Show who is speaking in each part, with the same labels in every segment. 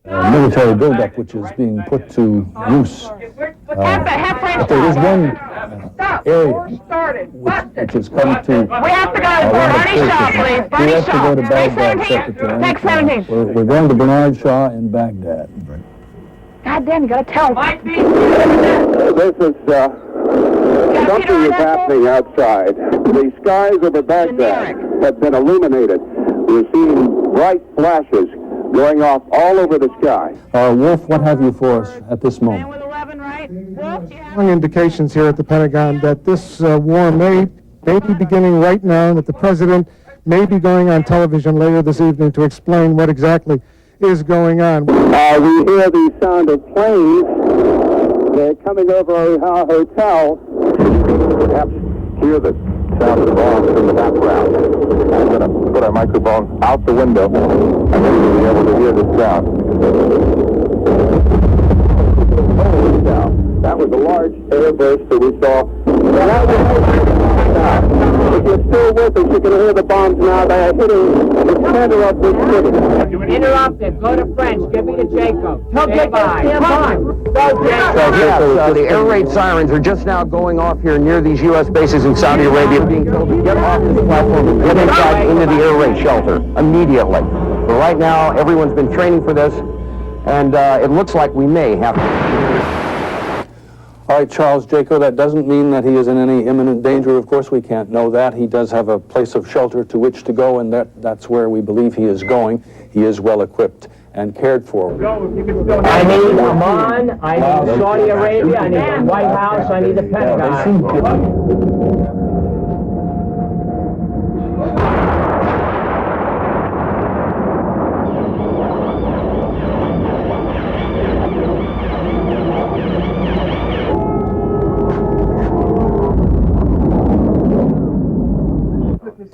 Speaker 1: military buildup which is being put to use. But there is one area which has come to
Speaker 2: We have to go to Bernard Shaw, please.
Speaker 1: We have to go to Baghdad, Secretary.
Speaker 2: Next 17.
Speaker 1: We're going to Bernard Shaw in Baghdad.
Speaker 2: God damn, you gotta tell.
Speaker 3: This is something is happening outside. The skies over Baghdad have been illuminated. We're seeing bright flashes going off all over the sky.
Speaker 1: Wolf, what have you for us at this moment?
Speaker 2: With 11, right? Wolf, yeah.
Speaker 4: Strong indications here at the Pentagon that this war may be beginning right now, and that the president may be going on television later this evening to explain what exactly is going on.
Speaker 3: We hear the sound of planes. They're coming over our hotel. Perhaps hear the sound of bombs in the background. I'm going to put our microphone out the window, and then we'll be able to hear the sound. Holy cow. That was a large airburst that we saw. If you're still with us, you can hear the bombs now. They are hitting the center of this city.
Speaker 5: Interrupted. Go to French. Give me to Jacob.
Speaker 2: He'll get that damn bomb.
Speaker 6: Yes, the air raid sirens are just now going off here near these U.S. bases in Saudi Arabia, being told to get off this platform and get inside into the air raid shelter immediately. But right now, everyone's been training for this, and it looks like we may have to.
Speaker 1: All right, Charles Jaco, that doesn't mean that he is in any imminent danger. Of course, we can't know that. He does have a place of shelter to which to go, and that's where we believe he is going. He is well equipped and cared for.
Speaker 5: I need Oman, I need Saudi Arabia, I need the White House, I need the Pentagon.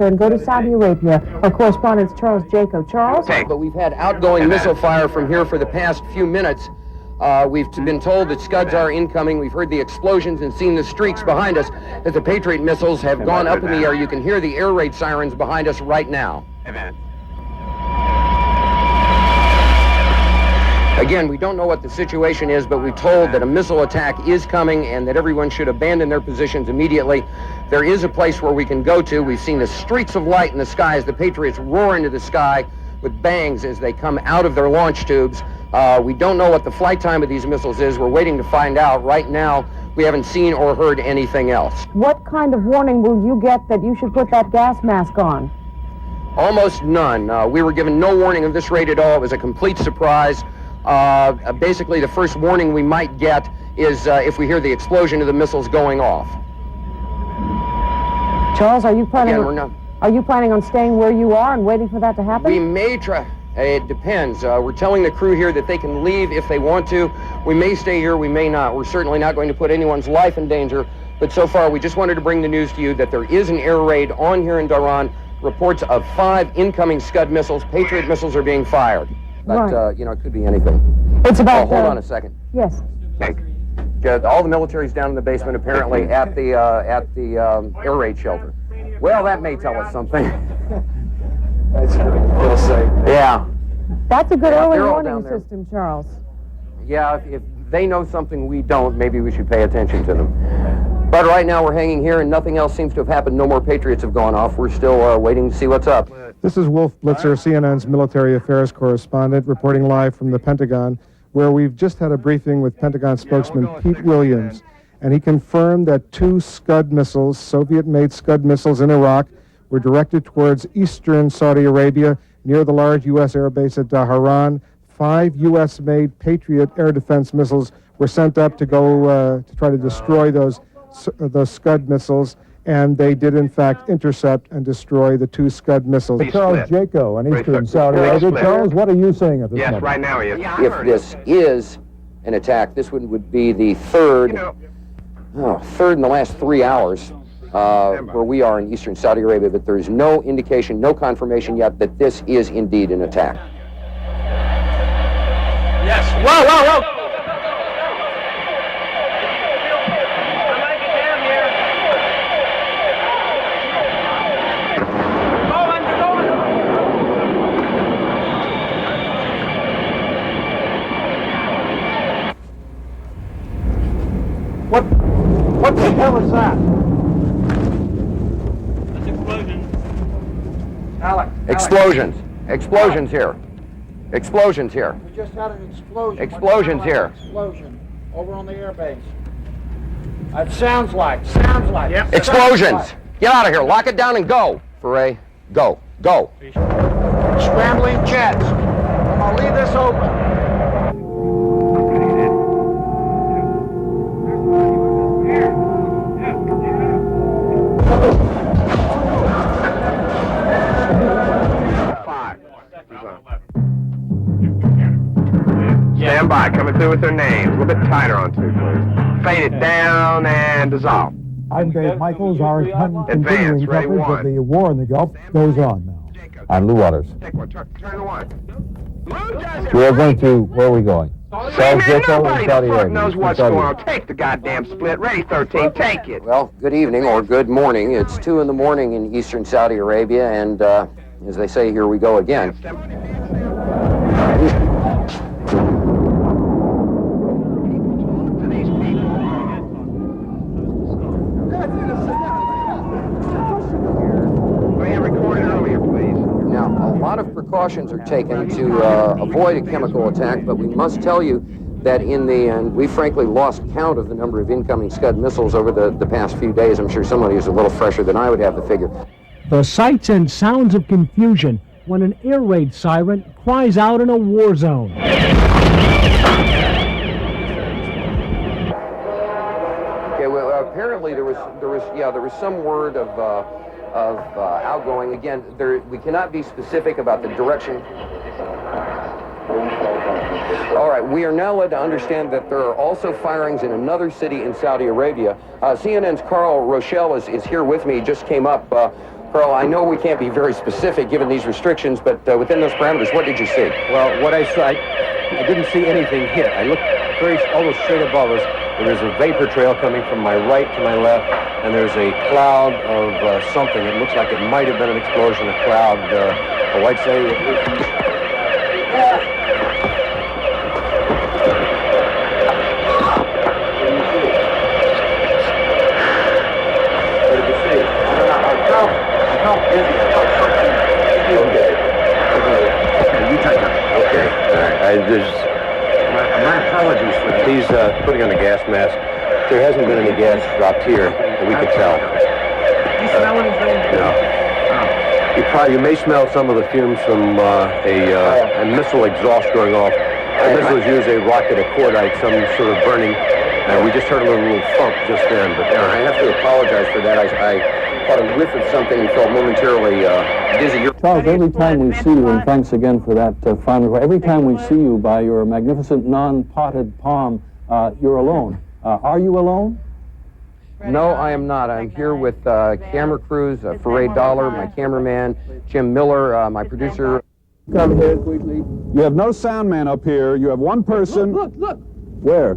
Speaker 7: And go to Saudi Arabia. Our correspondent is Charles Jaco. Charles?
Speaker 6: But we've had outgoing missile fire from here for the past few minutes. We've been told that Scuds are incoming. We've heard the explosions and seen the streaks behind us, that the Patriot missiles have gone up in the air. You can hear the air raid sirens behind us right now. Again, we don't know what the situation is, but we're told that a missile attack is coming and that everyone should abandon their positions immediately. There is a place where we can go to. We've seen the streaks of light in the sky as the Patriots roar into the sky with bangs as they come out of their launch tubes. We don't know what the flight time of these missiles is. We're waiting to find out. Right now, we haven't seen or heard anything else.
Speaker 7: What kind of warning will you get that you should put that gas mask on?
Speaker 6: Almost none. We were given no warning of this raid at all. It was a complete surprise. Basically, the first warning we might get is if we hear the explosion of the missiles going off.
Speaker 7: Charles, are you planning?
Speaker 6: Again,
Speaker 7: are you planning on staying where you are and waiting for that to happen?
Speaker 6: We may try. It depends. We're telling the crew here that they can leave if they want to. We may stay here. We may not. We're certainly not going to put anyone's life in danger. But so far, we just wanted to bring the news to you that there is an air raid on here in Dhahran. Reports of 5 incoming Scud missiles. Patriot missiles are being fired. But,
Speaker 7: right.
Speaker 6: It could be anything.
Speaker 7: It's about...
Speaker 6: hold on a second.
Speaker 7: Yes.
Speaker 6: Okay. All the military's down in the basement, apparently, at the air raid shelter. Well, that may tell us something.
Speaker 8: That's real safe.
Speaker 6: Yeah.
Speaker 7: That's a good early warning
Speaker 6: there.
Speaker 7: system, Charles.
Speaker 6: Yeah, if they know something we don't, maybe we should pay attention to them. But right now we're hanging here and nothing else seems to have happened. No more Patriots have gone off. We're still waiting to see what's up.
Speaker 4: This is Wolf Blitzer, CNN's military affairs correspondent, reporting live from the Pentagon, where we've just had a briefing with Pentagon spokesman Pete Williams, and he confirmed that 2 Scud missiles, Soviet-made Scud missiles in Iraq, were directed towards eastern Saudi Arabia near the large U.S. air base at Dhahran. 5 U.S.-made Patriot air defense missiles were sent up to go to try to destroy those Scud missiles, and they did in fact intercept and destroy the 2 Scud missiles.
Speaker 1: Charles Jaco in eastern Saudi Arabia. Charles, what are you saying at this moment?
Speaker 3: Yes, right now he is.
Speaker 6: If this is an attack, this would be the third in the last 3 hours where we are in eastern Saudi Arabia, but there is no indication, no confirmation yet that this is indeed an attack.
Speaker 5: Yes. Whoa, whoa, whoa! hell is that?
Speaker 9: That's explosion.
Speaker 5: Alec.
Speaker 6: Explosions. Explosions here. Explosions here.
Speaker 10: We just had an explosion.
Speaker 6: Explosions here.
Speaker 10: Explosion over on the airbase.
Speaker 5: It sounds like.
Speaker 10: Yep.
Speaker 6: Explosions. Get out of here. Lock it down and go. Foray. Go. Go.
Speaker 10: Scrambling jets. I'm gonna leave this open.
Speaker 3: Stand by, coming through with their names. A little bit tighter on two, please. Fade it down and dissolve.
Speaker 11: I'm Dave Michaels. Our continuing
Speaker 3: Advance, ready,
Speaker 11: coverage
Speaker 3: one.
Speaker 11: of the war in the Gulf goes on now.
Speaker 12: I'm Lou Waters.
Speaker 3: Take one, turn to one.
Speaker 12: We are going to, where are we going? South
Speaker 3: Man,
Speaker 12: Jericho
Speaker 3: nobody
Speaker 12: and Saudi
Speaker 3: the fuck
Speaker 12: Arabia.
Speaker 3: knows what's
Speaker 12: Saudi
Speaker 3: going
Speaker 12: Arabia.
Speaker 3: on. Take the goddamn split. Ready, 13, take it.
Speaker 6: Well, good evening or good morning. It's 2 in the morning in eastern Saudi Arabia, and as they say, here we go again. Now, a lot of precautions are taken to avoid a chemical attack, but we must tell you that in the end, we frankly lost count of the number of incoming Scud missiles over the past few days. I'm sure somebody who's a little fresher than I would have the figure.
Speaker 13: The sights and sounds of confusion when an air raid siren cries out in a war zone.
Speaker 6: Okay, well, apparently there was some word of outgoing. Again, we cannot be specific about the direction. All right, we are now led to understand that there are also firings in another city in Saudi Arabia. CNN's Carl Rochelle is here with me. He just came up. Carl, I know we can't be very specific given these restrictions, but within those parameters, what did you see?
Speaker 14: Well, what I saw, I didn't see anything hit. I looked almost straight above us. There's a vapor trail coming from my right to my left, and there's a cloud of something. It looks like it might have been an explosion, a cloud. I'd say. My apologies for these putting on the gas mask. There hasn't been any gas dropped here that we could tell.
Speaker 5: You smell anything?
Speaker 14: No. You may smell some of the fumes from a missile exhaust going off. The missiles use a rocket, a cordite, some sort of burning. We just heard a little thump just then. But
Speaker 6: I have to apologize for that. I caught a whiff of something and felt momentarily dizzy.
Speaker 1: Charles, every time we see you, and thanks again for that fine report, every time we see you by your magnificent non-potted palm, you're alone. Are you alone?
Speaker 6: No, I am not. I'm here with camera crews, Faray Dollar, my cameraman, Jim Miller, my producer.
Speaker 3: Come here quickly. You have no sound man up here. You have one person.
Speaker 6: Look.
Speaker 3: Where?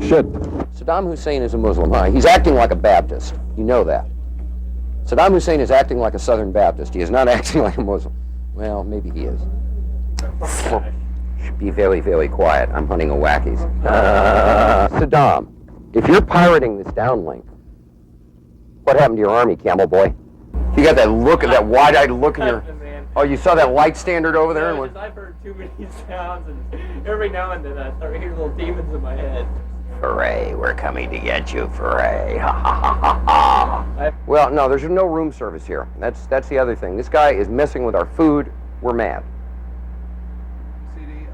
Speaker 3: Shit.
Speaker 6: Saddam Hussein is a Muslim, huh? He's acting like a Baptist. You know that. Saddam Hussein is acting like a Southern Baptist. He is not acting like a Muslim. Well, maybe he is. Should be very, very quiet. I'm hunting a wackies. Saddam, if you're pirating this downlink, what happened to your army, Camel Boy? You got that look, that wide-eyed look in your... Oh, you saw that light standard over there?
Speaker 9: No, I've heard too many sounds, and every now and then I start hearing little demons in my head.
Speaker 6: Foray, we're coming to get you, Foray. Ha ha ha ha ha. Well, no, there's no room service here. That's the other thing. This guy is messing with our food. We're mad.
Speaker 8: CD,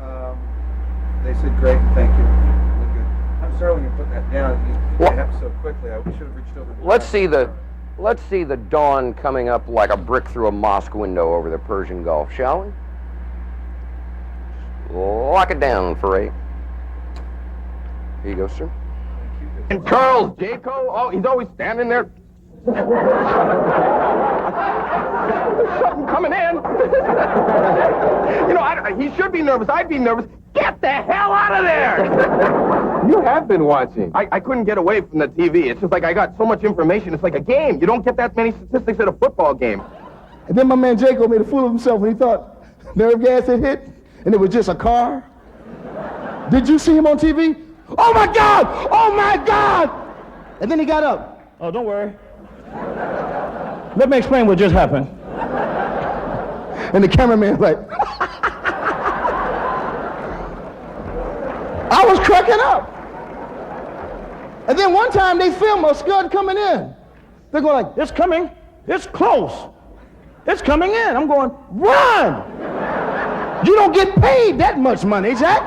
Speaker 8: they said great, thank you. Really good. I'm sorry when you put that down. It happened so quickly. I should have reached over.
Speaker 6: Let's see the dawn coming up like a brick through a mosque window over the Persian Gulf, shall we? Lock it down, Foray. Here you go, sir.
Speaker 3: And Charles Jaco, oh, he's always standing there. There's something coming in. You know, he should be nervous. I'd be nervous. Get the hell out of there! You have been watching. I couldn't get away from the TV. It's just like I got so much information. It's like a game. You don't get that many statistics at a football game.
Speaker 11: And then my man Jaco made a fool of himself when he thought nerve gas had hit, and it was just a car. Did you see him on TV? Oh my God! Oh my God! And then he got up. Oh, don't worry. Let me explain what just happened. And the cameraman's like, I was cracking up. And then one time they film a Scud coming in. They're going like, it's coming, it's close, it's coming in. I'm going, run! You don't get paid that much money, Jack.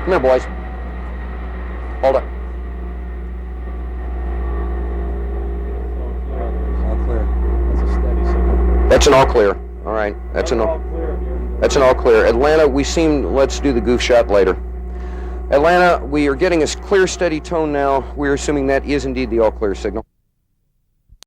Speaker 6: Come here, boys. Hold it.
Speaker 8: All clear. That's a steady signal.
Speaker 6: That's an all clear. All right. That's an all clear. Atlanta, let's do the goof shot later. Atlanta, we are getting a clear, steady tone now. We're assuming that is indeed the all clear signal.